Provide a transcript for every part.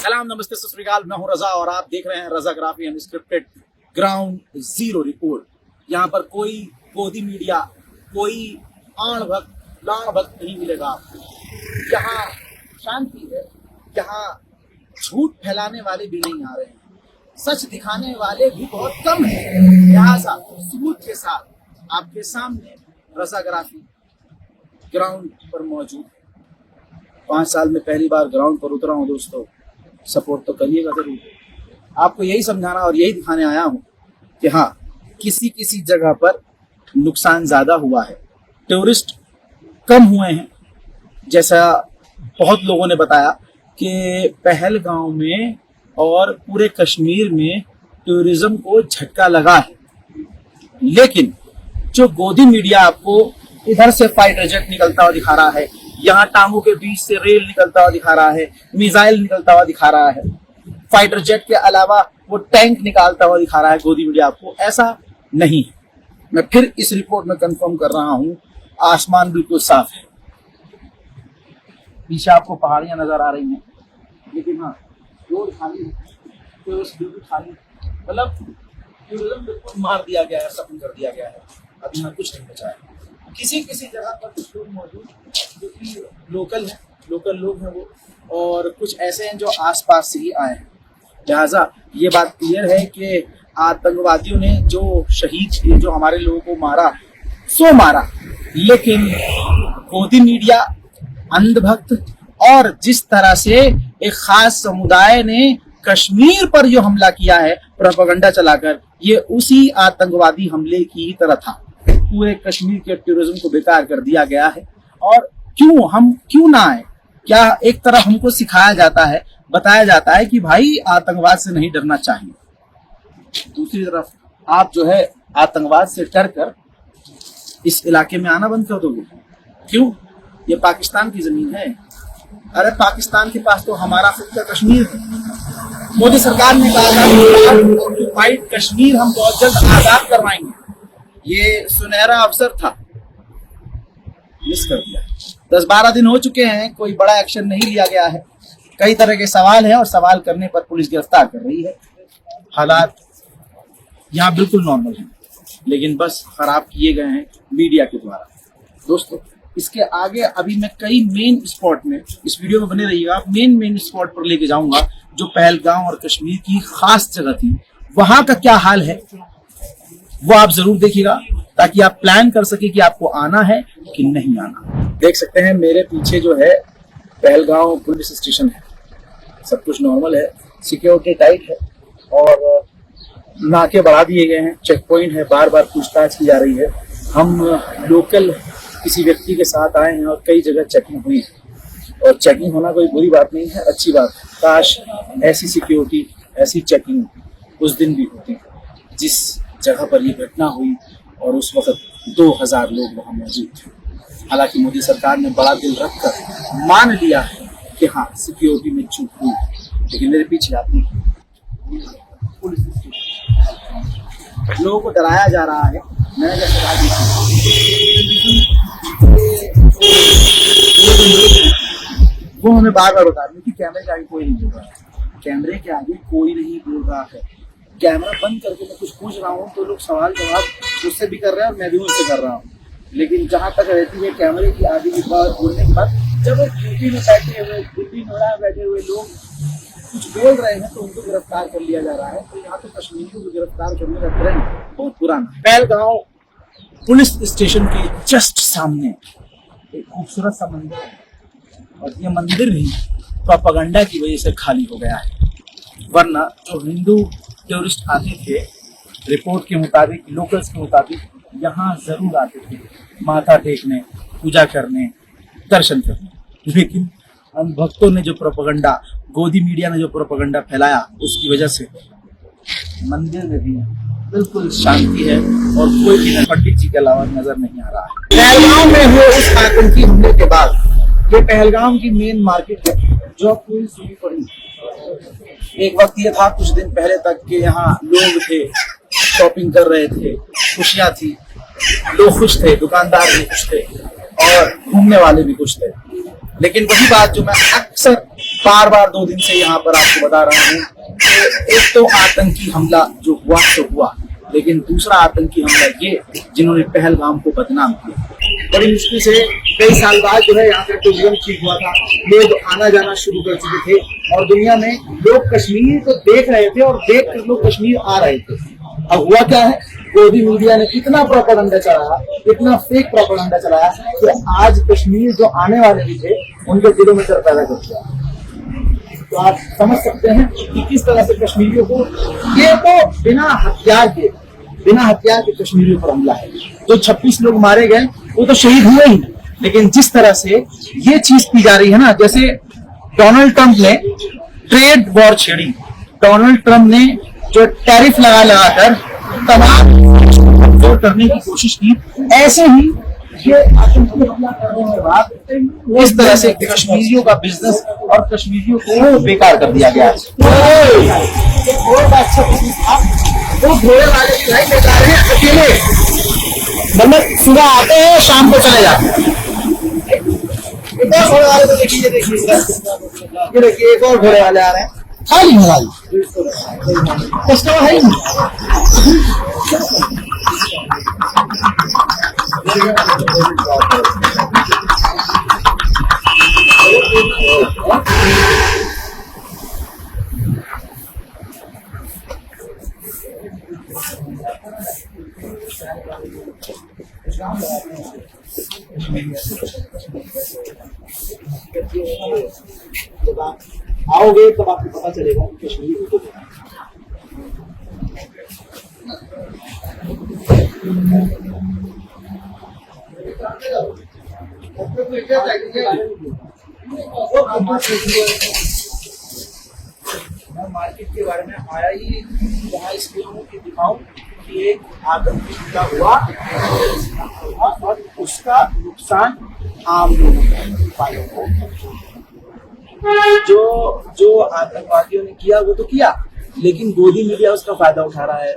सलाम, नमस्ते, सत श्री अकाल। मैं हूं रजा और आप देख रहे हैं रजाग्राफी अनस्क्रिप्टेड ग्राउंड जीरो रिपोर्ट। यहाँ पर कोई गोदी मीडिया, कोई आण भक्त, लाण भक्त नहीं मिलेगा आपको। यहाँ शांति है, यहाँ झूठ फैलाने वाले भी नहीं आ रहे हैं, सच दिखाने वाले भी बहुत कम हैं। लिहाजा सबूत के साथ आपके सामने रजाग्राफी ग्राउंड पर मौजूद है। 5 साल में पहली बार ग्राउंड पर उतरा हूँ दोस्तों, सपोर्ट तो करिएगा जरूर। आपको यही समझाना और यही दिखाने आया हूँ कि हाँ, किसी किसी जगह पर नुकसान ज्यादा हुआ है, टूरिस्ट कम हुए हैं। जैसा बहुत लोगों ने बताया कि पहलगांव में और पूरे कश्मीर में टूरिज्म को झटका लगा है, लेकिन जो गोदी मीडिया आपको इधर से फाइटर जेट निकलता हुआ दिखा रहा है, यहाँ टांगों के बीच से रेल निकलता हुआ दिखा रहा है, मिसाइल निकलता हुआ दिखा रहा है, फाइटर जेट के अलावा वो टैंक निकालता हुआ दिखा रहा है गोदी मीडिया आपको, ऐसा नहीं है। मैं फिर इस रिपोर्ट में कंफर्म कर रहा हूँ, आसमान बिल्कुल साफ है, पीछे आपको पहाड़ियां नजर आ रही हैं, लेकिन हाँ रोड खाली है, टूरिस्ट बिल्कुल खाली है। मतलब टूरिज्म बिल्कुल मार दिया गया है, खत्म कर दिया गया है। अभी यहाँ कुछ नहीं बचा है। किसी किसी जगह पर कुछ लोग मौजूद जो कि लोकल हैं, लोकल लोग हैं वो, और कुछ ऐसे हैं जो आसपास से ही आए हैं। लिहाजा ये बात क्लियर है कि आतंकवादियों ने जो शहीद किए, जो हमारे लोगों को मारा, सो मारा, लेकिन गोदी मीडिया, अंधभक्त और जिस तरह से एक खास समुदाय ने कश्मीर पर जो हमला किया है प्रोपेगेंडा चलाकर, ये उसी आतंकवादी हमले की ही तरह था। पूरे कश्मीर के टूरिज्म को बेकार कर दिया गया है। और क्यों ना आए? क्या एक तरफ हमको सिखाया जाता है, बताया जाता है कि भाई आतंकवाद से नहीं डरना चाहिए, दूसरी तरफ आप जो है आतंकवाद से डर कर इस इलाके में आना बंद कर दोगे। क्यों? ये पाकिस्तान की जमीन है। अरे पाकिस्तान के पास तो हमारा खुद का कश्मीर है। मोदी सरकार ने कहा था कश्मीर हम बहुत जल्द आजाद करवाएंगे, ये सुनहरा अवसर था, मिस कर दिया। 10-12 दिन हो चुके हैं, कोई बड़ा एक्शन नहीं लिया गया है। कई तरह के सवाल हैं और सवाल करने पर पुलिस गिरफ्तार कर रही है। हालात यहाँ बिल्कुल नॉर्मल हैं, लेकिन बस खराब किए गए हैं मीडिया के द्वारा। दोस्तों, इसके आगे अभी मैं कई मेन स्पॉट में, इस वीडियो में बने रहिएगा, मेन स्पॉट पर लेके जाऊंगा जो पहलगाम और कश्मीर की खास जगह थी, वहां का क्या हाल है वो आप जरूर देखिएगा, ताकि आप प्लान कर सके कि आपको आना है कि नहीं आना। देख सकते हैं मेरे पीछे जो है पहलगाम पुलिस स्टेशन है, सब कुछ नॉर्मल है, सिक्योरिटी टाइट है और नाके बढ़ा दिए गए हैं, चेक पॉइंट है, बार बार पूछताछ की जा रही है। हम लोकल किसी व्यक्ति के साथ आए हैं और कई जगह चेकिंग हुई है, और चेकिंग होना कोई बुरी बात नहीं है, अच्छी बात है। काश ऐसी सिक्योरिटी, ऐसी चेकिंग उस दिन भी होती जिस जगह पर ये घटना हुई, और उस वक्त 2000 लोग वहां मौजूद थे। हालांकि मोदी सरकार ने बड़ा दिल रखकर मान लिया है कि हाँ सिक्योरिटी में चूक हुई, लेकिन मेरे पीछे आती पुलिस लोगों को डराया जा रहा है। मैंने जैसे वो हमें बार बार बता रहे हैं कि कैमरे के आगे कोई नहीं बोल रहा है, कैमरे के आगे कोई नहीं बोल रहा है। कैमरा बंद करके मैं कुछ पूछ रहा हूँ तो लोग सवाल जवाब मुझसे भी कर रहे हैं और मैं भी उनसे कर रहा हूँ, लेकिन जहाँ तक रहती है कैमरे की आगे की बात बोलने के बाद, जब वो ड्यूटी में बैठे हुए, ड्यूटी में बैठे हुए लोग कुछ बोल रहे हैं तो उनको गिरफ्तार कर लिया जा रहा है। तो यहाँ तो कश्मीरियों को गिरफ्तार करने का ट्रेंड बहुत पुराना है। पहलगाम पुलिस स्टेशन के जस्ट सामने एक खूबसूरत सा मंदिर है, और ये मंदिर भी प्रोपेगेंडा की वजह से खाली हो गया है, वरना जो हिंदू टूरिस्ट आते थे, रिपोर्ट के मुताबिक, लोकल्स के मुताबिक, यहाँ जरूर आते थे माथा टेकने, पूजा करने, दर्शन करने। लेकिन हम भक्तों ने जो प्रोपेगेंडा, गोदी मीडिया ने जो प्रोपेगेंडा फैलाया, उसकी वजह से मंदिर में भी बिल्कुल शांति है और कोई भी पंडित जी के अलावा नजर नहीं आ रहा है। पहलगाम में हुए उस आतंकी हमले के बाद ये पहलगाम की मेन मार्केट है जो पूरी सूखी पड़ी। एक वक्त ये था कुछ दिन पहले तक कि यहाँ लोग थे, शॉपिंग कर रहे थे, खुशियां थी, लोग खुश थे, दुकानदार भी खुश थे और घूमने वाले भी खुश थे। लेकिन वही बात जो मैं अक्सर बार बार 2 दिन से यहाँ पर आपको बता रहा हूँ। एक तो आतंकी हमला जो हुआ सो हुआ, लेकिन दूसरा आतंकी हमला ये जिन्होंने पहलगाम को बदनाम किया। बड़ी मुश्किल से कई साल बाद जो है यहाँ पे टूरिज्म ठीक हुआ था, लोग आना जाना शुरू कर चुके थे और दुनिया में लोग कश्मीर को देख रहे थे और देख कर लोग कश्मीर आ रहे थे। अब हुआ क्या है, गोदी मीडिया ने इतना प्रोपेगेंडा चलाया, इतना फेक प्रोपेगेंडा चलाया कि आज कश्मीर जो आने वाले भी थे उनके दिलों में डर पैदा कर दिया। तो आप समझ सकते हैं कि किस तरह से कश्मीरियों को, ये तो बिना हथियार के कश्मीरियों पर हमला है। जो 26 लोग मारे गए वो तो शहीद हुए ही, लेकिन जिस तरह से ये चीज की जा रही है ना, जैसे डोनाल्ड ट्रंप ने ट्रेड वॉर छेड़ी, डोनाल्ड ट्रंप ने जो टैरिफ लगाकर तमाम कमजोर करने की कोशिश की, ऐसे ही ये आतंकी हमला करने के बाद इस तरह से कश्मीरियों का बिजनेस और कश्मीरियों को बेकार कर दिया गया। वो घोड़े वाले भी भाई बेकार है, अकेले मतलब सुबह आते हैं शाम को चले जाते हैं। एक और घोड़े वाले तो देखिए, ये देखिए एक और घोड़े वाले आ रहे हैं, खाली कस्टमर है ही नहीं। जब आप आओगे तब आपको पता चलेगा कि कश्मीर को मैं मार्केट के बारे में आया ही वहाँ इसलिए हूँ कि दिखाऊं कि एक आतंकी हमला हुआ और उसका नुकसान आम लोगों को, जो आतंकवादियों ने किया वो तो किया, लेकिन गोदी मीडिया उसका फायदा उठा रहा है।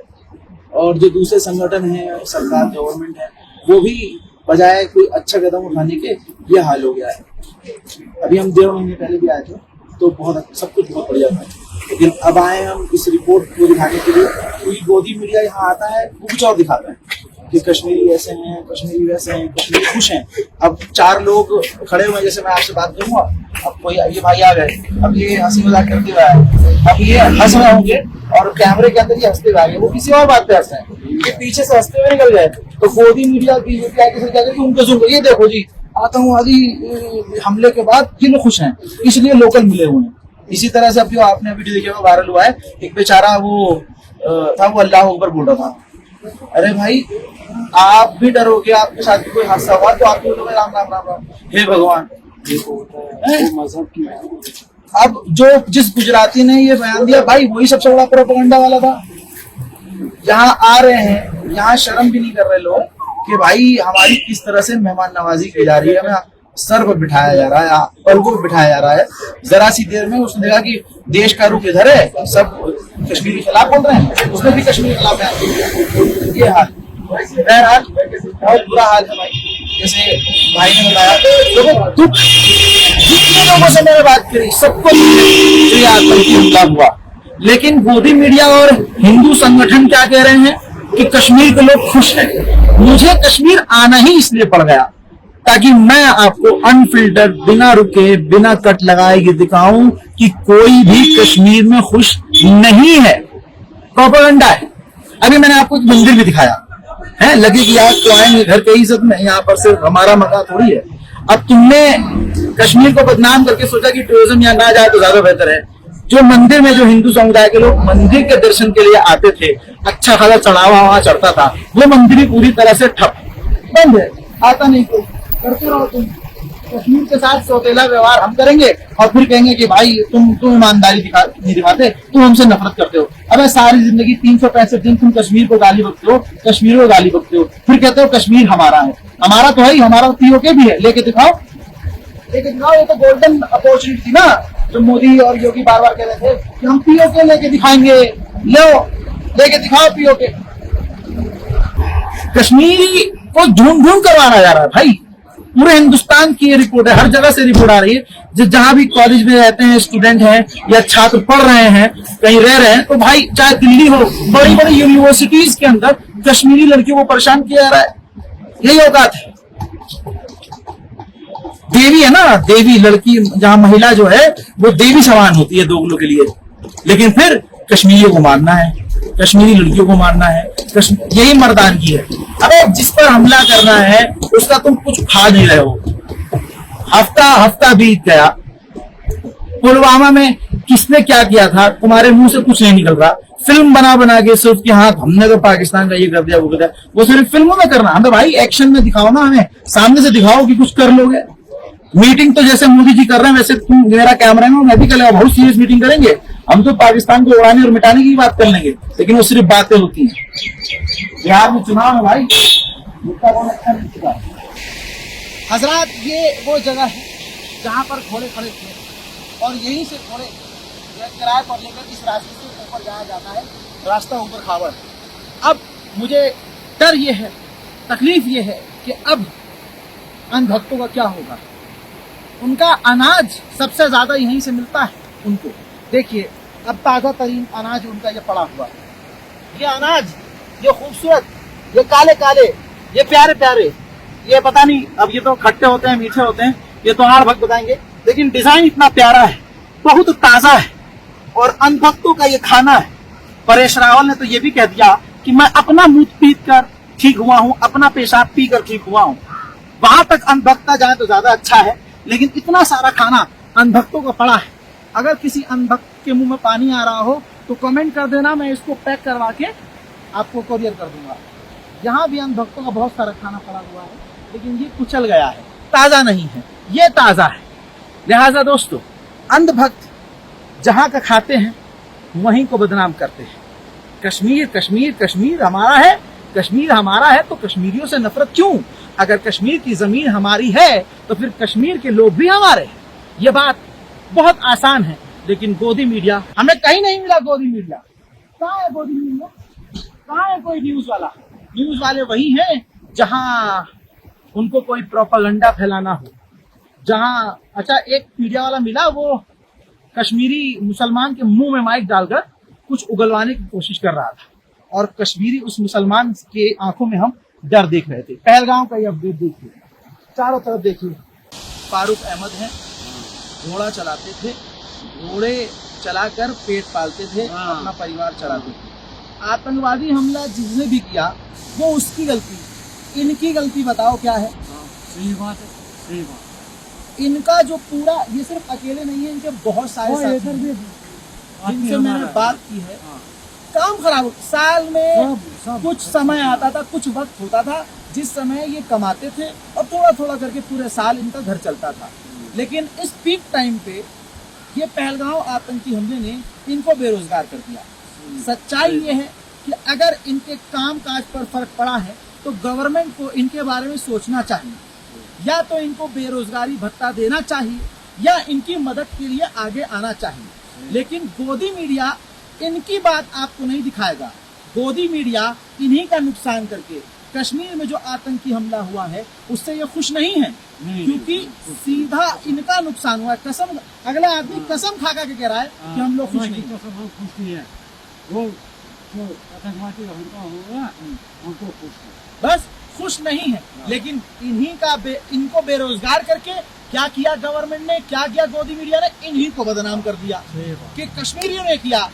और जो दूसरे संगठन है, सरकार गवर्नमेंट है, वो भी बजाय कोई अच्छा कदम उठाने के ये हाल हो गया है। अभी हम 1.5 महीने पहले भी आए थे तो बहुत सब कुछ बहुत बढ़िया था, लेकिन अब आए हम इस रिपोर्ट को दिखाने के लिए, क्योंकि गोदी मीडिया यहाँ आता है वो कुछ और दिखाता है कि कश्मीरी ऐसे हैं, कश्मीरी वैसे हैं, कश्मीरी खुश हैं। अब 4 लोग खड़े हुए, जैसे मैं आपसे बात करूंगा, अब कोई ये भाई आ गए, अब ये हंसी मजाक करते हुए आए, अब ये हंस रहे होंगे और कैमरे के अंदर ये हंसते हुए आगे, वो किसी और बात पे हंसते हैं, ये पीछे से हंसते हुए निकल गए। तो गोदी मीडिया की उनको सुन, ये देखो जी आतंकवादी हमले के बाद ये लोग खुश हैं, इसलिए लोकल मिले हुए हैं। इसी तरह से अब जो आपने वीडियो देखा वायरल हुआ है, एक बेचारा वो था, वो अल्लाह अकबर बोल रहा था। अरे भाई आप भी डरोगे, आपके साथ भी कोई हादसा हुआ तो आप बोलोगे राम राम राम राम, हे भगवान। मजहब की अब जो जिस गुजराती ने ये बयान दिया भाई, वही सबसे बड़ा प्रोपेगेंडा वाला था। यहाँ आ रहे हैं, यहाँ शर्म भी नहीं कर रहे लोग कि भाई हमारी किस तरह से मेहमान नवाजी की जा रही है, हमें सर पर बिठाया जा रहा है, पलकों पर बिठाया जा रहा है। जरा सी देर में उसने देखा कि देश का रुख इधर है, सब कश्मीर के खिलाफ बोल रहे हैं, उसने भी कश्मीर के खिलाफ बयान। ये हाल बहरहाल बहुत बुरा हाल है भाई। जैसे भाई ने बताया, लोगों दुख जितने लोगों से मैंने बात करी सबको आतंकी हमला हुआ, लेकिन गोदी मीडिया और हिंदू संगठन क्या कह रहे हैं कि कश्मीर के लोग खुश हैं। मुझे कश्मीर आना ही इसलिए पड़ गया ताकि मैं आपको अनफिल्टर, बिना रुके, बिना कट लगाए ये दिखाऊं कि कोई भी कश्मीर में खुश नहीं है, प्रोपेगेंडा है। अभी मैंने आपको एक मंदिर भी दिखाया है, लगे कि यार तो आएंगे घर के इज्जत में, यहाँ पर सिर्फ हमारा मकान थोड़ी है। अब तुमने कश्मीर को बदनाम करके सोचा कि टूरिज्म यहाँ ना जाए तो ज्यादा बेहतर है। जो मंदिर में जो हिंदू समुदाय के लोग मंदिर के दर्शन के लिए आते थे, अच्छा खासा चढ़ावा वहां चढ़ता था, वो मंदिर भी पूरी तरह से ठप बंद है, आता नहीं कोई। करते रहो तुम, कश्मीर के साथ सौतेला व्यवहार हम करेंगे और फिर कहेंगे कि भाई तुम ईमानदारी नहीं दिखाते, तुम हमसे नफरत करते हो। अबे सारी जिंदगी 365 दिन तुम कश्मीर को गाली बकते हो, कश्मीर को गाली बकते हो, फिर कहते हो कश्मीर हमारा है। हमारा तो है ही, हमारा पीओके भी है, लेके दिखाओ, लेके दिखाओ। ये तो गोल्डन अपॉर्चुनिटी थी ना, जो मोदी और योगी बार बार कह रहे थे कि हम पीओके लेके दिखाएंगे, लो लेके दिखाओ पीओके। कश्मीरी को ढूंढ ढूंढ करवाना जा रहा है भाई, पूरे हिंदुस्तान की ये रिपोर्ट है, हर जगह से रिपोर्ट आ रही है। जहां भी कॉलेज में रहते हैं स्टूडेंट हैं या छात्र पढ़ रहे हैं, कहीं रह रहे हैं, तो भाई चाहे दिल्ली हो, बड़ी बड़ी यूनिवर्सिटीज के अंदर कश्मीरी लड़कियों को परेशान किया जा रहा है। यही औकात है। देवी है ना, देवी लड़की, जहां महिला जो है वो देवी समान होती है दोगलों के लिए, लेकिन फिर कश्मीरियों को मारना है, कश्मीरी लड़कियों को मारना है, यही मर्दानगी है। अरे जिस पर हमला करना है उसका तुम कुछ खा नहीं रहे हो। हफ्ता बीत गया, पुलवामा में किसने क्या किया था, तुम्हारे मुंह से कुछ नहीं निकल रहा। फिल्म बना के सिर्फ कि हाँ हमने तो पाकिस्तान का ये कर दिया वो कर दिया, वो सिर्फ फिल्मों में करना। हमें भाई एक्शन में दिखाओ ना, हमें सामने से दिखाओ कि कुछ कर लोगे। मीटिंग तो जैसे मोदी जी कर रहे हैं वैसे तुम, मेरा कैमरा है मैं भी कर लेगा, बहुत सीरियस मीटिंग करेंगे हम तो, पाकिस्तान को उड़ाने और मिटाने की बात कर लेंगे, लेकिन वो सिर्फ बातें होती हैं। बिहार में चुनाव है भाई, मुद्दा बहुत अच्छा नहीं चुका। हजरात, ये वो जगह है जहाँ पर घोड़े खड़े थे और यहीं से घोड़े किराए पर लेकर इस रास्ते से ऊपर जाया जाता है, रास्ता ऊपर खावर। अब मुझे डर ये है, तकलीफ ये है कि अब अन्य भक्तों का क्या होगा। उनका अनाज सबसे ज्यादा यहीं से मिलता है उनको। देखिए अब ताजा तरीन अनाज उनका ये पड़ा हुआ है, ये अनाज, ये खूबसूरत, ये काले काले, ये प्यारे प्यारे, ये पता नहीं अब ये तो खट्टे होते हैं मीठे होते हैं, ये तो आड़ भक्त बताएंगे, लेकिन डिजाइन इतना प्यारा है, बहुत ताजा है और अनभक्तों का ये खाना है। परेश रावल ने तो ये भी कह दिया कि मैं अपना मूत पीट कर ठीक हुआ हूँ, अपना पेशाब पी कर ठीक हुआ हूँ। वहां तक अनभक्ता जाए तो ज्यादा अच्छा है, लेकिन इतना सारा खाना अनभक्तों का पड़ा है। अगर किसी अनभक्त के मुंह में पानी आ रहा हो तो कमेंट कर देना, मैं इसको पैक करवा के आपको कोरियर कर दूंगा। यहाँ भी अनभक्तों का बहुत सारा खाना पड़ा हुआ है, लेकिन ये कुचल गया है, ताजा नहीं है, ये ताजा है। लिहाजा दोस्तों, अंधभक्त जहां का खाते हैं वहीं को बदनाम करते हैं। कश्मीर कश्मीर कश्मीर हमारा है, कश्मीर हमारा है, तो कश्मीरियों से नफरत क्यों? अगर कश्मीर की जमीन हमारी है तो फिर कश्मीर के लोग भी हमारे हैं। ये बात बहुत आसान है, लेकिन गोदी मीडिया, हमें कहीं नहीं मिला गोदी मीडिया। कहाँ है गोदी मीडिया? कहाँ है कोई न्यूज वाला? न्यूज वाले वही हैं जहां उनको कोई प्रोपेगेंडा फैलाना हो, जहां अच्छा एक मीडिया वाला मिला, वो कश्मीरी मुसलमान के मुंह में माइक डालकर कुछ उगलवाने की कोशिश कर रहा था और कश्मीरी उस मुसलमान के आंखों में हम डर देख रहे थे। पहलगांव का ये अपडेट देखिए, चारों तरफ देखिए। फारूक अहमद हैं, घोड़ा चलाते थे, घोड़े चलाकर पेट पालते थे, अपना परिवार चलाते थे। आतंकवादी हमला जिसने भी किया वो उसकी गलती, इनकी गलती बताओ क्या है? सही बात है, सही बात। इनका जो पूरा, ये सिर्फ अकेले नहीं है, इनके बहुत सारे साथी जिनसे मैंने बात की है, काम खराब हो। साल में कुछ समय आता था, कुछ वक्त होता था जिस समय ये कमाते थे और थोड़ा थोड़ा करके पूरे साल इनका घर चलता था। लेकिन इस पीक टाइम पे ये पहलगांव आतंकी हमले ने इनको बेरोजगार कर दिया। सच्चाई ये है कि अगर इनके काम काज पर फर्क पड़ा है तो गवर्नमेंट को इनके बारे में सोचना चाहिए, या तो इनको बेरोजगारी भत्ता देना चाहिए या इनकी मदद के लिए आगे आना चाहिए। लेकिन गोदी मीडिया इनकी बात आपको नहीं दिखाएगा। गोदी मीडिया इन्हीं का नुकसान करके कश्मीर में जो आतंकी हमला हुआ है उससे ये खुश नहीं है, क्योंकि सीधा इनका नुकसान हुआ है। कसम, अगला आदमी कसम खा के कह रहा है कि हम लोग खुश नहीं है, वो आतंकवादी हमला हुआ उनको खुश है, बस खुश नहीं है। लेकिन इन्हीं का इनको बेरोजगार करके क्या किया गवर्नमेंट ने, क्या किया गोदी मीडिया ने? इन्हीं को बदनाम कर दिया कि कश्मीरियों ने किया।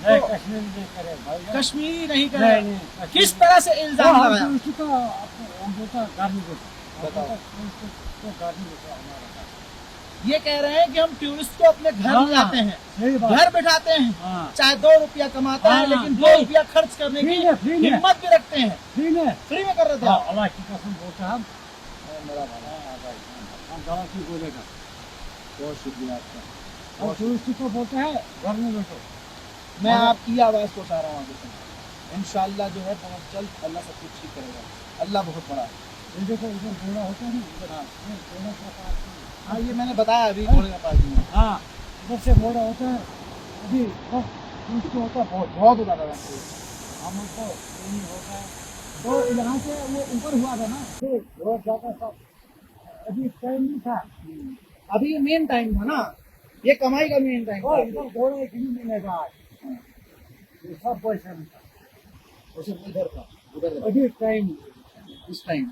कश्मीरी नहीं करे, किस तरह से इल्जाम लगाया? ये कह रहे हैं कि हम टूरिस्ट को अपने घर ले जाते हैं, घर बैठाते हैं, चाहे 2 रुपया कमाता है लेकिन 2 रुपया खर्च करने की हिम्मत भी रखते हैं। फ्री में कर रहे थे। अल्लाह की कसम बोलते हम, बोलेगा बहुत शुक्रिया आपका। और टूरिस्ट को बोलते हैं घर में बैठो। मैं आपकी आवाज को उठा रहा हूँ आगे से। इंशाल्लाह जो है बहुत जल्द अल्लाह सब कुछ ठीक करेगा। अल्लाह बहुत बड़ा है। ये देखो इधर घोड़ा होता है ना, हाँ ये मैंने बताया अभी घोड़े का पार्टी में। हाँ इधर से घोड़ा होता है, अभी टूरिस्ट होता है बहुत बहुत होता था हम तो नहीं होता है। तो यहाँ से वो ऊपर हुआ था ना, रोड जाता सब अभी टाइम नहीं था। अभी ये मेन टाइम था ना, ये कमाई का मेन टाइम था। इधर घोड़े एक नहीं मिलेगा आज। ये सब पैसा नहीं था। उसे उधर था, उधर था, अभी टाइम इस टाइम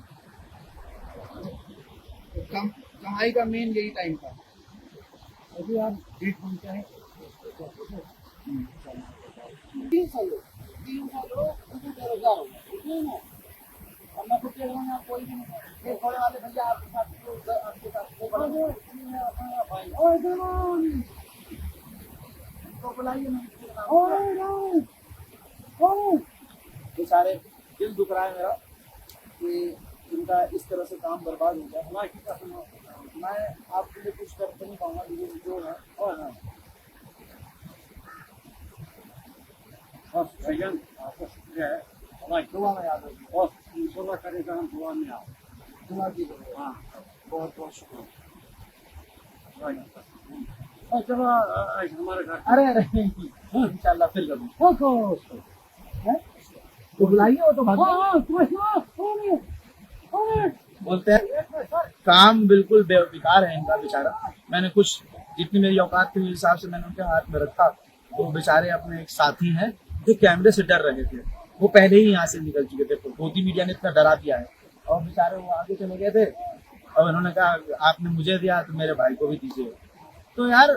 कमाई का मेन यही टाइम था। अभी आप डेट बनता है। 300 लोग, 300 लोग, मुझे बेरोजगार हो गए, ठीक है ना। और मैं कुछ में कोई भी नहीं, ये थोड़े वाले भैया आपके साथ, आपके साथ वो बड़ा भाई तो बुलाइए ना। बेचारे दिल दुख रहा है मेरा कि इनका इस तरह से काम बर्बाद हो गया। मैं आपके लिए कुछ कर नहीं पाऊंगा, लेकिन जो है और है। बस भैया आपका शुक्रिया है। हमारी दुआ में याद रखिए, बहुत इंशाल्लाह करेगा, हम दुआ में आप। दुआ कीजिए। हाँ बहुत बहुत शुक्रिया। और चलो आज हमारे घर अरे अरे इंशाल्लाह फिर कभी उसको तो बुलाइए, वो तो बोलते हैं काम बिल्कुल बेकार है इनका बेचारा। मैंने कुछ जितनी मेरी औकात थी, मेरे हिसाब से मैंने उनके हाथ में रखा। तो बेचारे अपने एक साथी हैं जो कैमरे से डर रहे थे, वो पहले ही यहाँ से निकल चुके थे। मोदी मीडिया ने इतना डरा दिया है, और बेचारे वो आगे चले गए थे। और उन्होंने कहा आपने मुझे दिया तो मेरे भाई को भी दीजिए। तो यार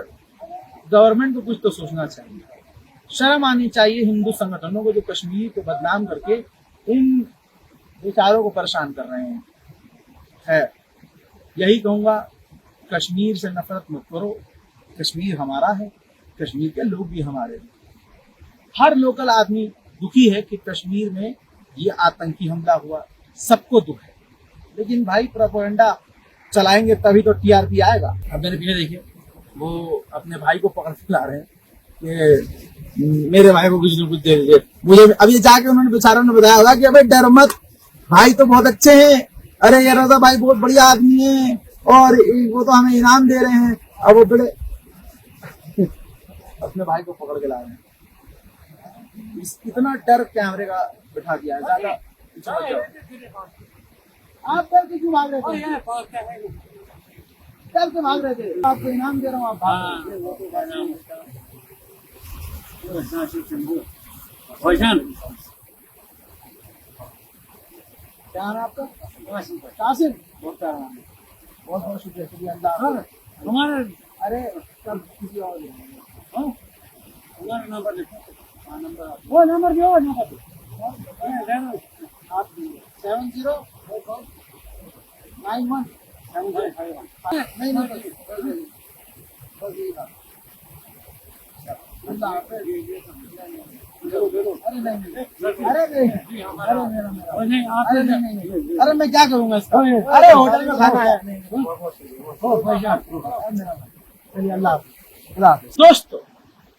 गवर्नमेंट को कुछ तो सोचना चाहिए, शर्म आनी चाहिए हिंदू संगठनों को जो कश्मीर को बदनाम करके इन बेचारों को परेशान कर रहे हैं। है यही कहूंगा, कश्मीर से नफरत मत करो। कश्मीर हमारा है, कश्मीर के लोग भी हमारे हैं। हर लोकल आदमी दुखी है कि कश्मीर में ये आतंकी हमला हुआ, सबको दुख है। लेकिन भाई प्रोपेगेंडा चलाएंगे तभी तो टीआरपी आएगा। अब मेरे पीछे देखिए, वो अपने भाई को पकड़ के ला रहे हैं कि मेरे भाई को कुछ न कुछ दे दीजिए मुझे। अब ये जाके उन्होंने बेचारों ने बताया होगा कि अबे डर मत, भाई तो बहुत अच्छे हैं, अरे ये रजा भाई बहुत बढ़िया आदमी है और वो तो हमें इनाम दे रहे हैं। अब वो बड़े अपने भाई को पकड़ के ला रहे हैं। इतना डर कैमरे का बिठा दिया है, ज्यादा आप डर के क्यों भाग रहे थे? डर के भाग रहे थे, आपको इनाम दे रहा हूँ, आप भाग रहे थे। भाईजान क्या नाम है आपका? कासिम। बहुत प्यारा नाम है, बहुत बहुत शुक्रिया, शुक्रिया अल्लाह। हमारे अरे कब किसी और हमारा नंबर लिखो। नंबर वो नंबर दो, नंबर आप 7091 नहीं बस यही था। अल्लाह हाफ़िज़। अरे नहीं, अरे नहीं, अरे मेरा नहीं आप अरे नहीं, अरे मैं क्या करूंगा इसका? अरे होटल में खाना है। चलिए अल्लाह हाफ़िज़। दोस्तों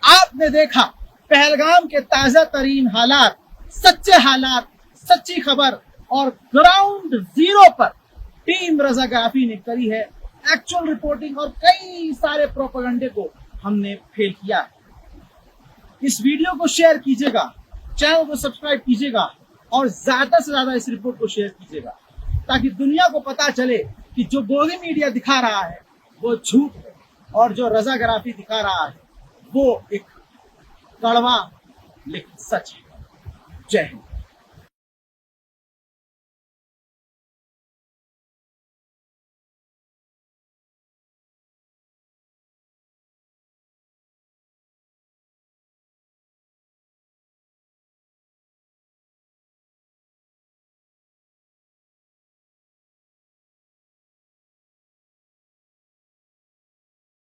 आपने देखा पहलगाम के ताजा तरीन हालात, सच्चे हालात, सच्ची खबर और ग्राउंड जीरो पर टीम रज़ागाफ़ी ने करी है एक्चुअल रिपोर्टिंग, और कई सारे प्रोपेगेंडे को हमने फेल किया है। इस वीडियो को शेयर कीजिएगा, चैनल को सब्सक्राइब कीजिएगा और ज्यादा से ज्यादा इस रिपोर्ट को शेयर कीजिएगा, ताकि दुनिया को पता चले कि जो मोदी मीडिया दिखा रहा है वो झूठ है, और जो रज़ागाफ़ी दिखा रहा है वो एक कड़वा लेकिन सच है। जय हिंद।